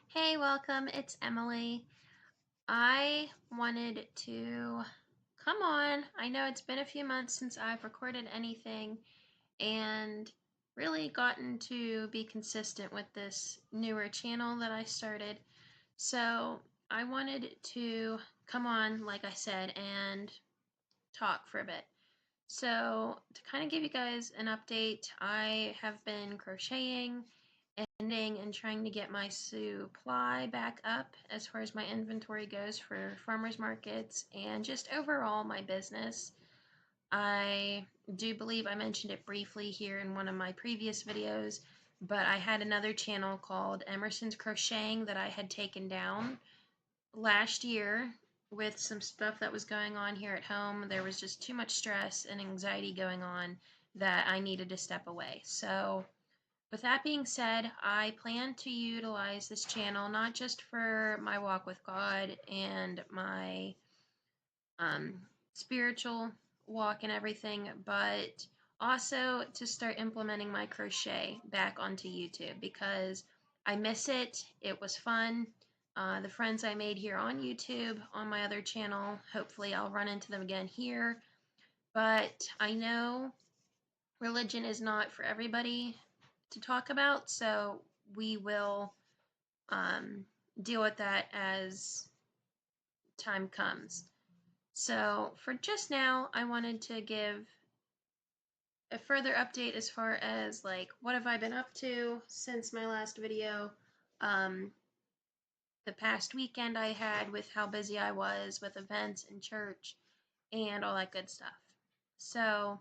Hey, welcome. It's Emily. I wanted to come on. I know it's been a few months since I've recorded anything and really gotten to be consistent with this newer channel that I started. So I wanted to come on, like I said, and talk for a bit. So to kind of give you guys an update, I have been crocheting and trying to get my supply back up as far as my inventory goes for farmers markets and just overall my business. I do believe I mentioned it briefly here in one of my previous videos, but I had another channel called Emerson's Crocheting that I had taken down last year with some stuff that was going on here at home. There was just too much stress and anxiety going on that I needed to step away. So with that being said, I plan to utilize this channel not just for my walk with God and my spiritual walk and everything, but also to start implementing my crochet back onto YouTube because I miss it. It was fun. The friends I made here on YouTube, on my other channel, hopefully I'll run into them again here. But I know religion is not for everybody to talk about, so we will deal with that as time comes. So for just now, I wanted to give a further update as far as like what have I been up to since my last video. Um, the past weekend I had with how busy I was with events and church and all that good stuff. So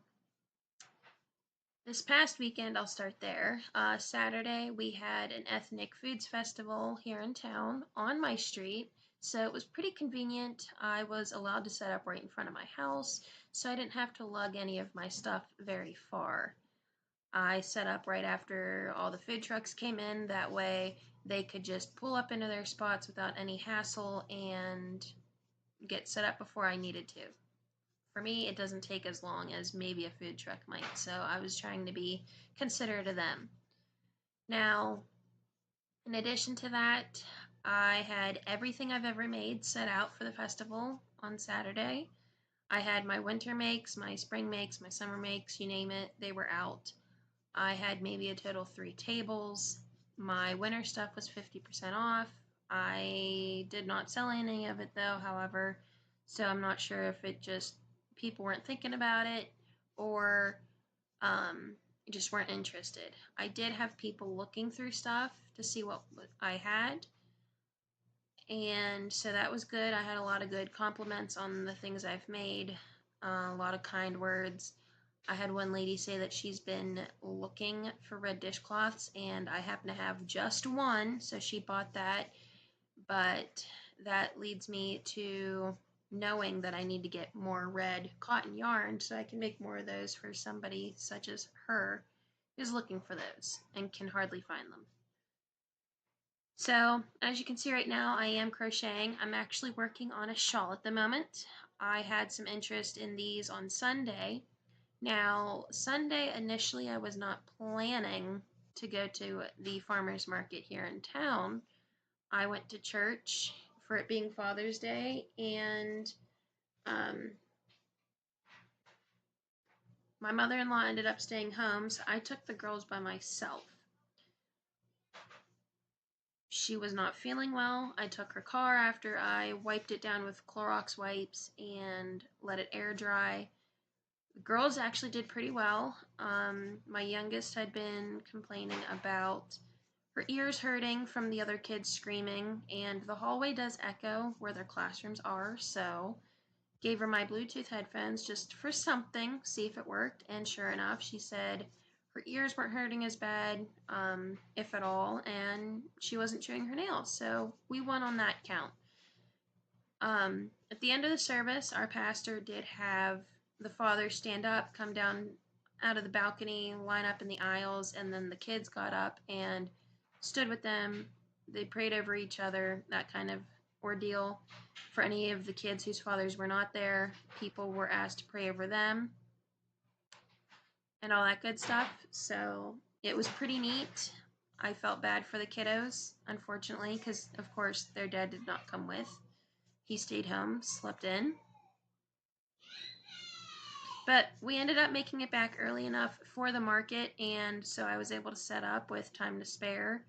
this past weekend, I'll start there. Saturday, we had an ethnic foods festival here in town on my street, so it was pretty convenient. I was allowed to set up right in front of my house, so I didn't have to lug any of my stuff very far. I set up right after all the food trucks came in, that way they could just pull up into their spots without any hassle and get set up before I needed to. For me, it doesn't take as long as maybe a food truck might, so I was trying to be considerate of them. Now, in addition to that, I had everything I've ever made set out for the festival on Saturday. I had my winter makes, my spring makes, my summer makes, you name it, they were out. I had maybe a total of 3 tables. My winter stuff was 50% off. I did not sell any of it though, however, so I'm not sure if it just people weren't thinking about it or just weren't interested. I did have people looking through stuff to see what I had, and so that was good. I had a lot of good compliments on the things I've made, a lot of kind words. I had one lady say that she's been looking for red dishcloths, and I happen to have just one, so she bought that. But that leads me to knowing that I need to get more red cotton yarn so I can make more of those for somebody such as her who's looking for those and can hardly find them. So as you can see right now, I am crocheting. I'm actually working on a shawl at the moment. I had some interest in these on Sunday. Now, Sunday initially I was not planning to go to the farmer's market here in town. I went to church for it being Father's Day, and my mother-in-law ended up staying home, so I took the girls by myself. She was not feeling well. I took her car after I wiped it down with Clorox wipes and let it air dry. The girls actually did pretty well. My youngest had been complaining about her ears hurting from the other kids screaming, and the hallway does echo where their classrooms are, so gave her my Bluetooth headphones just for something, see if it worked, and sure enough, she said her ears weren't hurting as bad, if at all, and she wasn't chewing her nails, so we won on that count. At the end of the service, our pastor did have the father stand up, come down out of the balcony, line up in the aisles, and then the kids got up and stood with them. They prayed over each other, that kind of ordeal. For any of the kids whose fathers were not there, people were asked to pray over them and all that good stuff. So it was pretty neat. I felt bad for the kiddos, unfortunately, because of course their dad did not come with. He stayed home, slept in. But we ended up making it back early enough for the market, and so I was able to set up with time to spare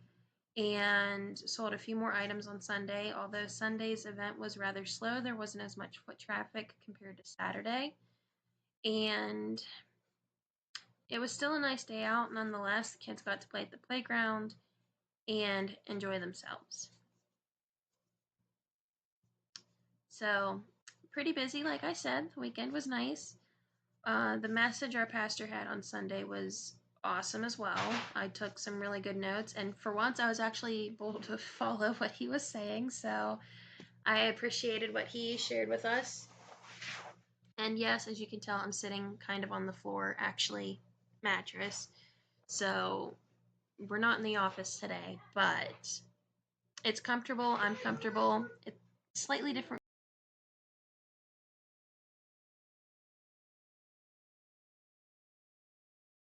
and sold a few more items on Sunday. Although Sunday's event was rather slow, there wasn't as much foot traffic compared to Saturday. And it was still a nice day out nonetheless. The kids got to play at the playground and enjoy themselves. So, pretty busy, like I said. The weekend was nice. The message our pastor had on Sunday was awesome as well. I took some really good notes, and for once, I was actually able to follow what he was saying, so I appreciated what he shared with us. And yes, as you can tell, I'm sitting kind of on the floor, actually, mattress. So we're not in the office today, but it's comfortable. I'm comfortable. It's slightly different